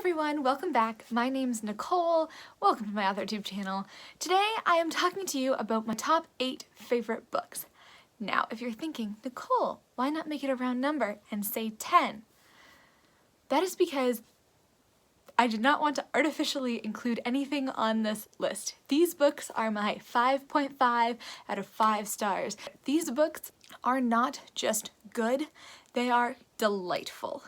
everyone, welcome back. My name's Nicole. Welcome to my other YouTube channel. Today I am talking to you about my top 8 favorite books. Now, if you're thinking, Nicole, why not make it a round number and say 10? That is because I did not want to artificially include anything on this list. These books are my 5.5 out of 5 stars. These books are not just good, they are delightful.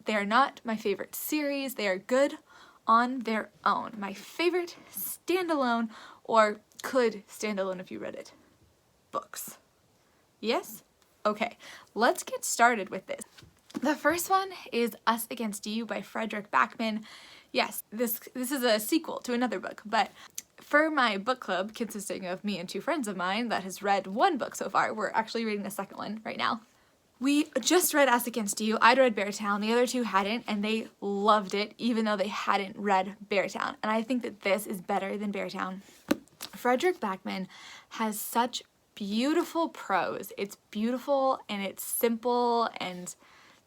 They are not my favorite series, they are good on their own. My favorite standalone, or could stand alone if you read it, books. Yes? Okay, let's get started with this. The first one is Us Against You by Fredrik Backman. Yes, this is a sequel to another book, but for my book club, consisting of me and 2 friends of mine that has read 1 book so far, we're actually reading the second one right now. We just read Us Against You. I'd read Beartown, the other 2 hadn't, and they loved it even though they hadn't read Beartown. And I think that this is better than Beartown. Fredrik Backman has such beautiful prose. It's beautiful and it's simple and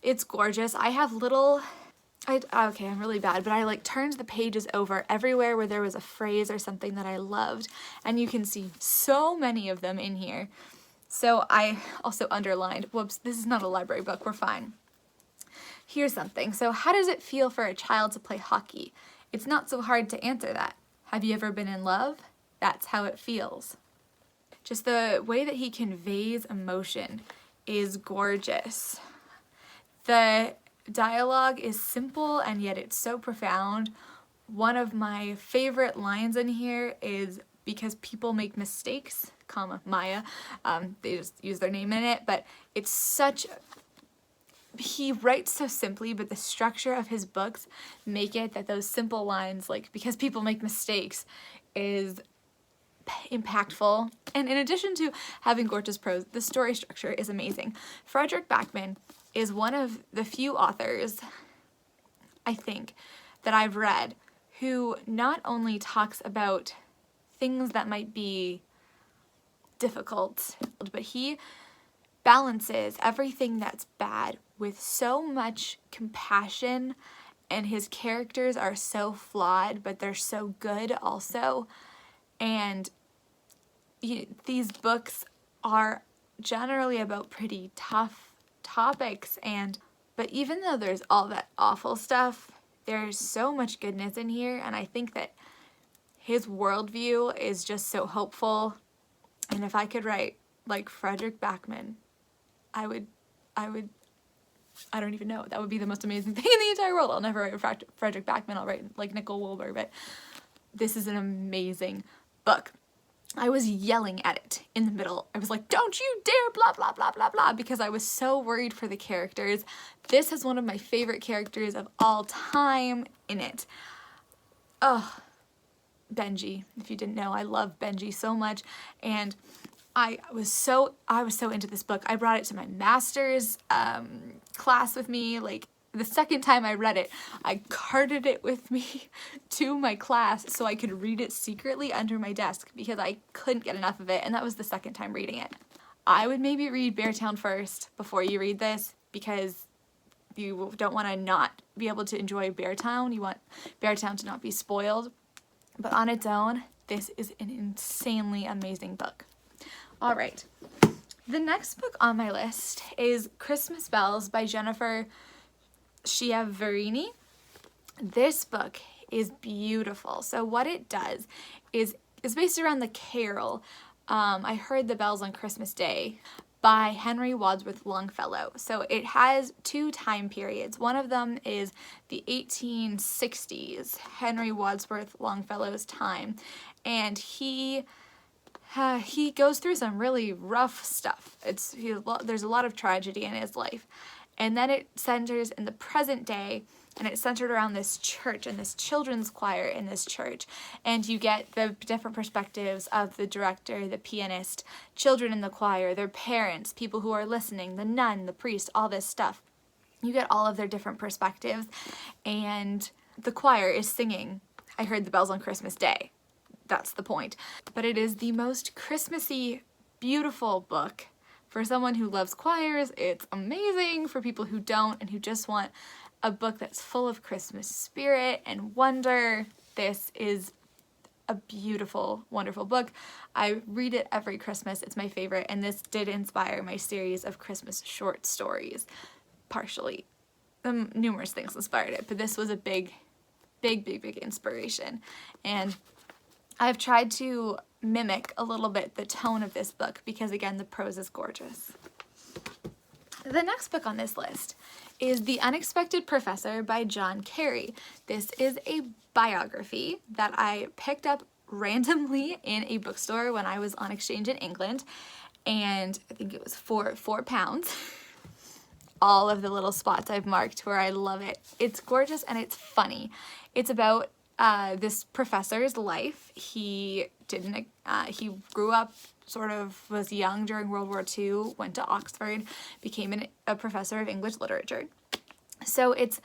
it's gorgeous. I have okay, I'm really bad, but I turned the pages over everywhere where there was a phrase or something that I loved, and you can see so many of them in here. So I also underlined, whoops, this is not a library book, we're fine. Here's something. So how does it feel for a child to play hockey? It's not so hard to answer that. Have you ever been in love? That's how it feels. Just the way that he conveys emotion is gorgeous. The dialogue is simple and yet it's so profound. One of my favorite lines in here is, because people make mistakes, comma, Maya, they just use their name in it, but it's such, he writes so simply, but the structure of his books make it that those simple lines, like, because people make mistakes, is impactful. And in addition to having gorgeous prose, the story structure is amazing. Fredrik Backman is one of the few authors, I think, that I've read who not only talks about things that might be difficult, but he balances everything that's bad with so much compassion, and his characters are so flawed, but they're so good also. And these books are generally about pretty tough topics, but even though there's all that awful stuff, there's so much goodness in here, and I think that his worldview is just so hopeful. And if I could write like Fredrik Backman, I don't even know, that would be the most amazing thing in the entire world. I'll never write Fredrik Backman, I'll write like Nicole Wilbur, but this is an amazing book. I was yelling at it in the middle. I was like, don't you dare, blah, blah, blah, blah, blah, because I was so worried for the characters. This has one of my favorite characters of all time in it. Oh, Benji. If you didn't know, I love Benji so much, and I was so into this book. I brought it to my master's class with me. Like, the second time I read it, I carted it with me to my class so I could read it secretly under my desk because I couldn't get enough of it, and that was the second time reading it. I would maybe read Beartown first before you read this, because you don't want to not be able to enjoy Beartown. You want Beartown to not be spoiled. But on its own, this is an insanely amazing book. All right. The next book on my list is Christmas Bells by Jennifer Schiaverini. This book is beautiful. So what it does is based around the carol, I Heard the Bells on Christmas Day, by Henry Wadsworth Longfellow. So it has 2 time periods. One of them is the 1860s, Henry Wadsworth Longfellow's time, and he goes through some really rough stuff. There's a lot of tragedy in his life, and then it centers in the present day, and it's centered around this church and this children's choir in this church. And you get the different perspectives of the director, the pianist, children in the choir, their parents, people who are listening, the nun, the priest, all this stuff. You get all of their different perspectives, and the choir is singing I Heard the Bells on Christmas Day. That's the point. But it is the most Christmassy, beautiful book. For someone who loves choirs, it's amazing. For people who don't and who just want a book that's full of Christmas spirit and wonder. This is a beautiful, wonderful book. I read it every Christmas. It's my favorite, and this did inspire my series of Christmas short stories, partially. Numerous things inspired it, but this was a big inspiration. And I've tried to mimic a little bit the tone of this book because, again, the prose is gorgeous. The next book on this list is The Unexpected Professor by John Carey. This is a biography that I picked up randomly in a bookstore when I was on exchange in England, and I think it was for £4. All of the little spots I've marked where I love it. It's gorgeous and it's funny. It's about this professor's life. He grew up, sort of was young during World War II, went to Oxford, became a professor of English literature. So it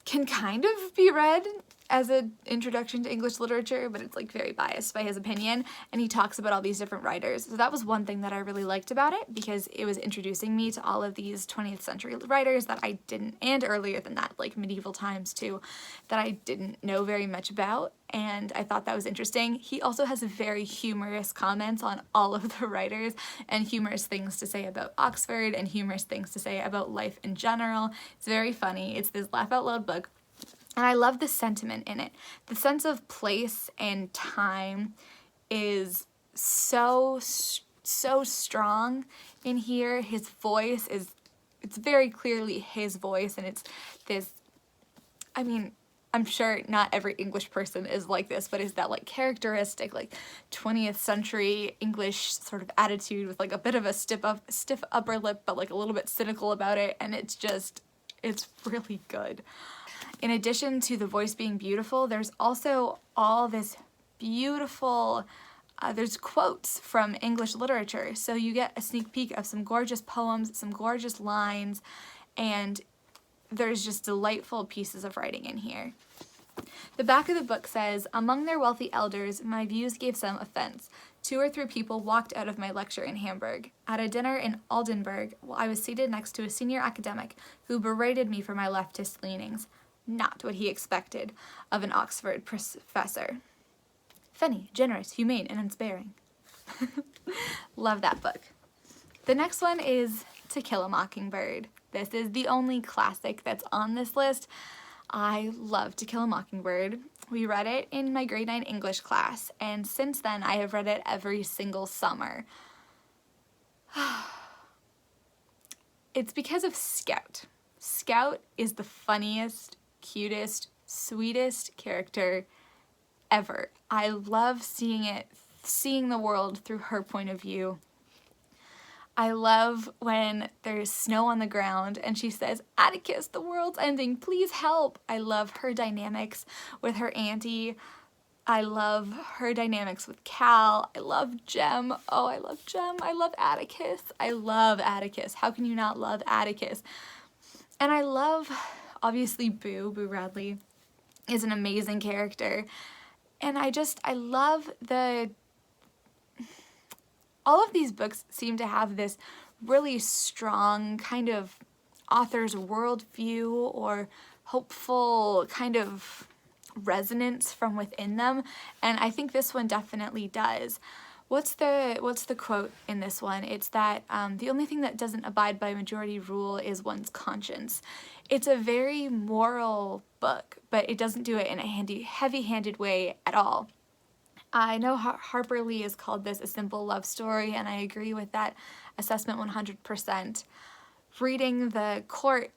can kind of be read as an introduction to English literature, but it's like very biased by his opinion, and he talks about all these different writers. So that was one thing that I really liked about it, because it was introducing me to all of these 20th century writers that I didn't, and earlier than that, like medieval times too, that I didn't know very much about, and I thought that was interesting. He also has very humorous comments on all of the writers, and humorous things to say about Oxford, and humorous things to say about life in general. It's very funny. It's this laugh out loud book. And I love the sentiment in it. The sense of place and time is so strong in here. His voice it's very clearly his voice, and it's this, I mean, I'm sure not every English person is like this, but is that like characteristic, like 20th century English sort of attitude with like a bit of a stiff upper lip, but like a little bit cynical about it, and it's really good. In addition to the voice being beautiful, there's also all this beautiful, there's quotes from English literature. So you get a sneak peek of some gorgeous poems, some gorgeous lines, and there's just delightful pieces of writing in here. The back of the book says, "Among their wealthy elders, my views gave some offense. 2 or 3 people walked out of my lecture in Hamburg. At a dinner in Oldenburg, I was seated next to a senior academic who berated me for my leftist leanings. Not what he expected of an Oxford professor. Funny, generous, humane, and unsparing." Love that book. The next one is To Kill a Mockingbird. This is the only classic that's on this list. I love To Kill a Mockingbird. We read it in my grade 9 English class, and since then I have read it every single summer. It's because of Scout. Scout is the funniest, cutest, sweetest character ever. I love seeing the world through her point of view. I love when there's snow on the ground and she says, "Atticus, the world's ending, please help." I love her dynamics with her auntie. I love her dynamics with Cal. I love Jem. Oh, I love Jem. I love Atticus. I love Atticus. How can you not love Atticus? And I love, obviously, Boo Radley is an amazing character. And I love all of these books seem to have this really strong kind of author's worldview or hopeful kind of resonance from within them, and I think this one definitely does. What's the quote in this one? It's that the only thing that doesn't abide by majority rule is one's conscience. It's a very moral book, but it doesn't do it in a heavy-handed way at all. I know Harper Lee has called this a simple love story, and I agree with that assessment 100%. Reading the court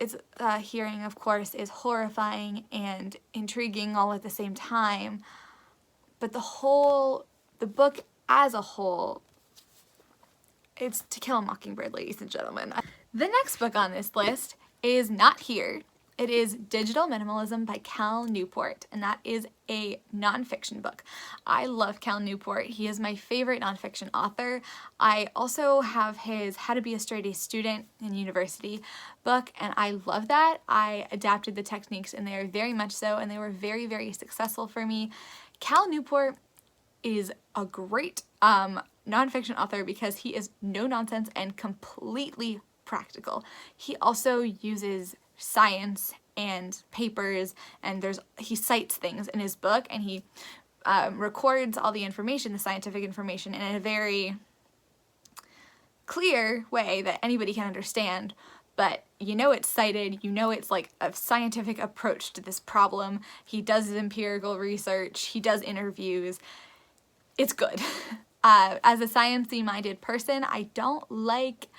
hearing, of course, is horrifying and intriguing all at the same time, but the book as a whole, it's To Kill a Mockingbird, ladies and gentlemen. The next book on this list is not here. It is Digital Minimalism by Cal Newport, and that is a nonfiction book. I love Cal Newport. He is my favorite nonfiction author. I also have his How to Be a Straight A Student in University book, and I love that. I adapted the techniques in there very much so, and they were very, very successful for me. Cal Newport is a great nonfiction author because he is no nonsense and completely practical. He also uses science and papers, and he cites things in his book, and he records all the information, the scientific information, in a very clear way that anybody can understand, but you know it's cited, you know it's like a scientific approach to this problem. He does his empirical research, he does interviews. It's good. As a sciencey minded person, I don't like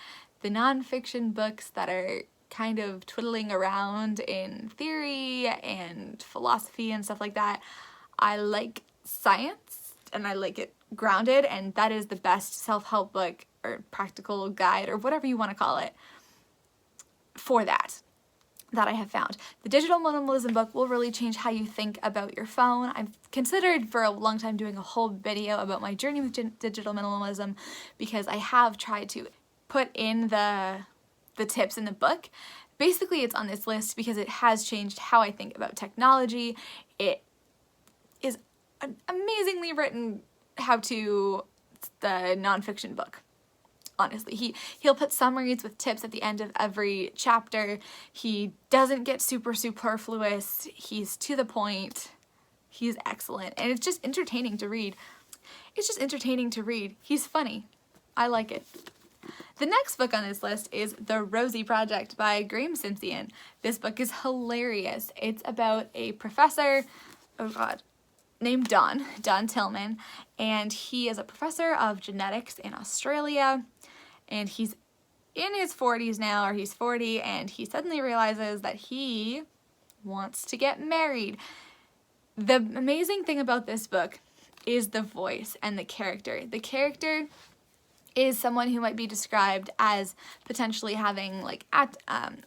the nonfiction books that are kind of twiddling around in theory and philosophy and stuff like that. I like science and I like it grounded, and that is the best self-help book or practical guide or whatever you want to call it for that I have found. The digital minimalism book will really change how you think about your phone. I've considered for a long time doing a whole video about my journey with digital minimalism, because I have tried to put in the tips in the book. Basically, it's on this list because it has changed how I think about technology. It is an amazingly written the nonfiction book. Honestly, he'll put summaries with tips at the end of every chapter. He doesn't get super superfluous. He's to the point. He's excellent, and it's just entertaining to read. He's funny. I like it. The next book on this list is The Rosie Project by Graham Simpson. This book is hilarious. It's about a professor, named Don Tillman, and he is a professor of genetics in Australia, and he's in his 40s now, or he's 40, and he suddenly realizes that he wants to get married. The amazing thing about this book is the voice and the character. The character is someone who might be described as potentially having, like, I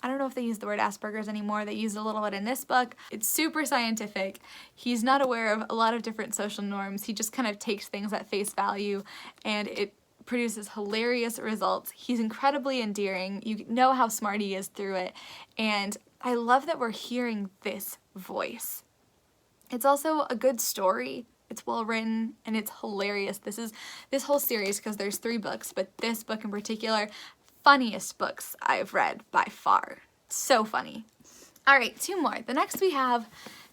don't know if they use the word Asperger's anymore. They use it a little bit in this book. It's super scientific. He's not aware of a lot of different social norms. He just kind of takes things at face value, and it produces hilarious results. He's incredibly endearing. You know how smart he is through it, and I love that we're hearing this voice. It's also a good story. It's well written, and it's hilarious. This whole series, because there's 3 books, but this book in particular, funniest books I've read by far. So funny. All right, 2 more. The next we have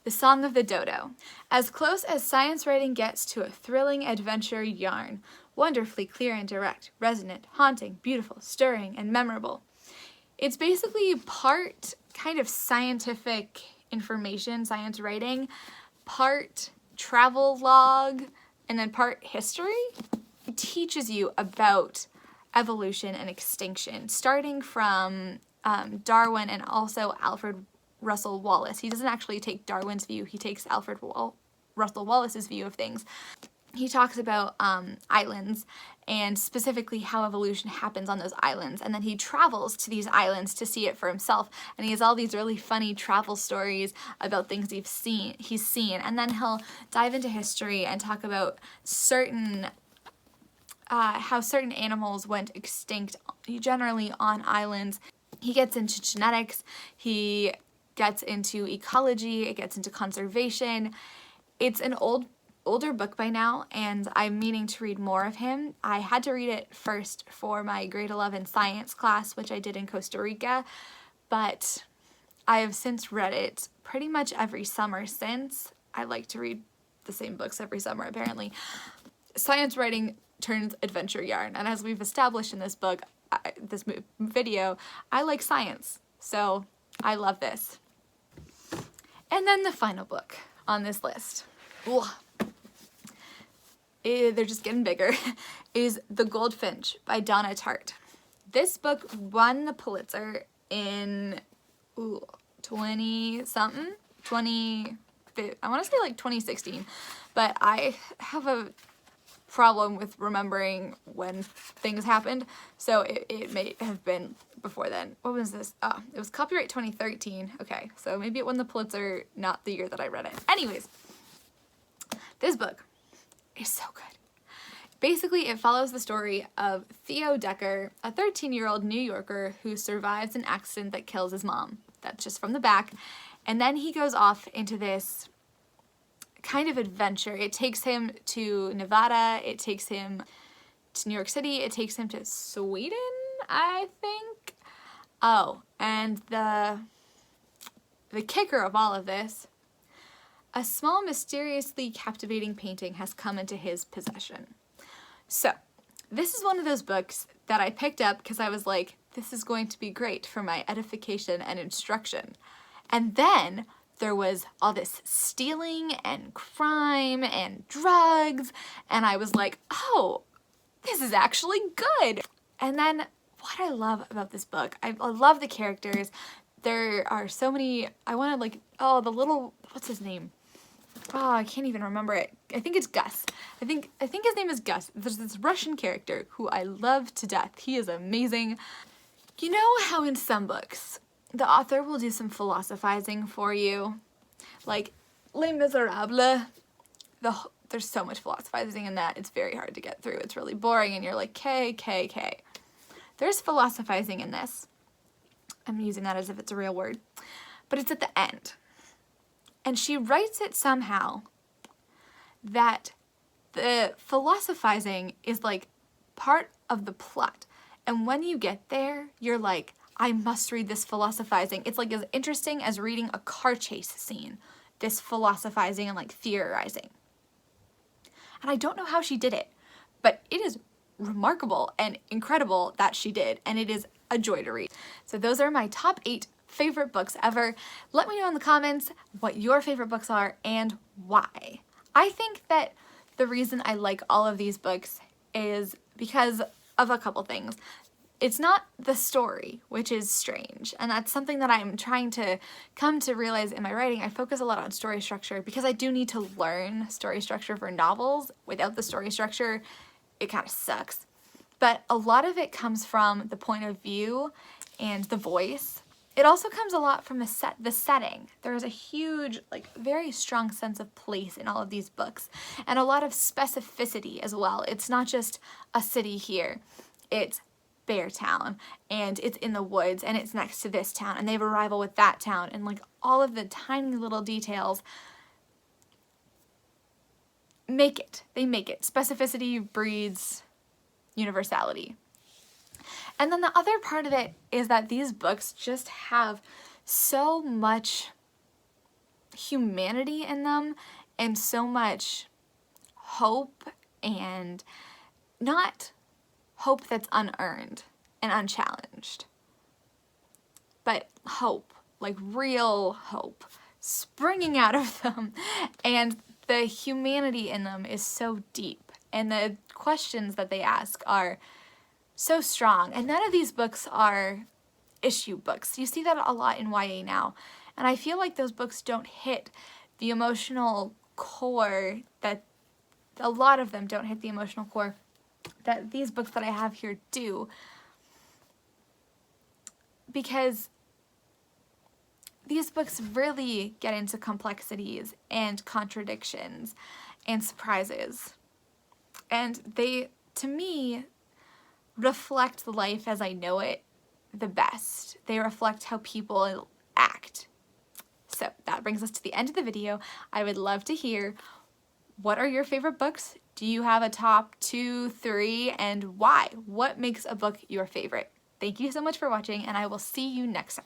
The Song of the Dodo. As close as science writing gets to a thrilling adventure yarn. Wonderfully clear and direct, resonant, haunting, beautiful, stirring, and memorable. It's basically part kind of scientific information, science writing, part travel log, and then part history. It teaches you about evolution and extinction, starting from Darwin and also Alfred Russel Wallace. He doesn't actually take Darwin's view, he takes Alfred Russel Wallace's view of things. He talks about islands, and specifically how evolution happens on those islands, and then he travels to these islands to see it for himself, and he has all these really funny travel stories about things he's seen, and then he'll dive into history and talk about how certain animals went extinct, generally on islands. He gets into genetics, he gets into ecology, it gets into conservation. It's an older book by now, and I'm meaning to read more of him. I had to read it first for my grade 11 science class, which I did in Costa Rica, but I have since read it pretty much every summer since. I like to read the same books every summer, apparently. Science writing turns adventure yarn, and as we've established in this video, I like science, so I love this. And then the final book on this list. Ugh. They're just getting bigger, is The Goldfinch by Donna Tartt. This book won the Pulitzer in 20-something, I want to say like 2016, but I have a problem with remembering when things happened, so it may have been before then. What was this? Oh, it was copyright 2013. Okay, so maybe it won the Pulitzer, not the year that I read it. Anyways, this book is so good. Basically, it follows the story of Theo Decker, a 13-year-old New Yorker who survives an accident that kills his mom. That's just from the back. And then he goes off into this kind of adventure. It takes him to Nevada, it takes him to New York City, it takes him to Sweden, I think. Oh, and the the kicker of all of this, a small, mysteriously captivating painting has come into his possession. So, this is one of those books that I picked up because I was like, this is going to be great for my edification and instruction. And then there was all this stealing and crime and drugs, and I was like, oh, this is actually good. And then what I love about this book, I love the characters. There are so many, I want to like, oh, the little, what's his name? Oh, I can't even remember it. I think it's Gus. I think his name is Gus. There's this Russian character who I love to death. He is amazing. You know how in some books, the author will do some philosophizing for you? Like, Les Miserables. There's so much philosophizing in that, it's very hard to get through. It's really boring, and you're like, K. There's philosophizing in this. I'm using that as if it's a real word. But it's at the end. And she writes it somehow that the philosophizing is like part of the plot. And when you get there, you're like, I must read this philosophizing. It's like as interesting as reading a car chase scene, this philosophizing and like theorizing. And I don't know how she did it, but it is remarkable and incredible that she did, and it is a joy to read. So those are my top 8 favorite books ever. Let me know in the comments what your favorite books are and why. I think that the reason I like all of these books is because of a couple things. It's not the story, which is strange, and that's something that I'm trying to come to realize in my writing. I focus a lot on story structure because I do need to learn story structure for novels. Without the story structure, it kind of sucks. But a lot of it comes from the point of view and the voice. It also comes a lot from the setting. There's a huge, like, very strong sense of place in all of these books, and a lot of specificity as well. It's not just a city here. It's Bear Town, and it's in the woods, and it's next to this town, and they have a rival with that town, and like all of the tiny little details make it. They make it. Specificity breeds universality. And then the other part of it is that these books just have so much humanity in them and so much hope, and not hope that's unearned and unchallenged, but hope, like real hope, springing out of them. And the humanity in them is so deep, and the questions that they ask are so strong. And none of these books are issue books. You see that a lot in YA now, and I feel like those books don't hit the emotional core, that a lot of them don't hit the emotional core that these books that I have here do, because these books really get into complexities and contradictions and surprises, and they, to me, reflect life as I know it the best. They reflect how people act. So that brings us to the end of the video. I would love to hear, what are your favorite books? Do you have a top 2, 3, and why? What makes a book your favorite? Thank you so much for watching, and I will see you next time.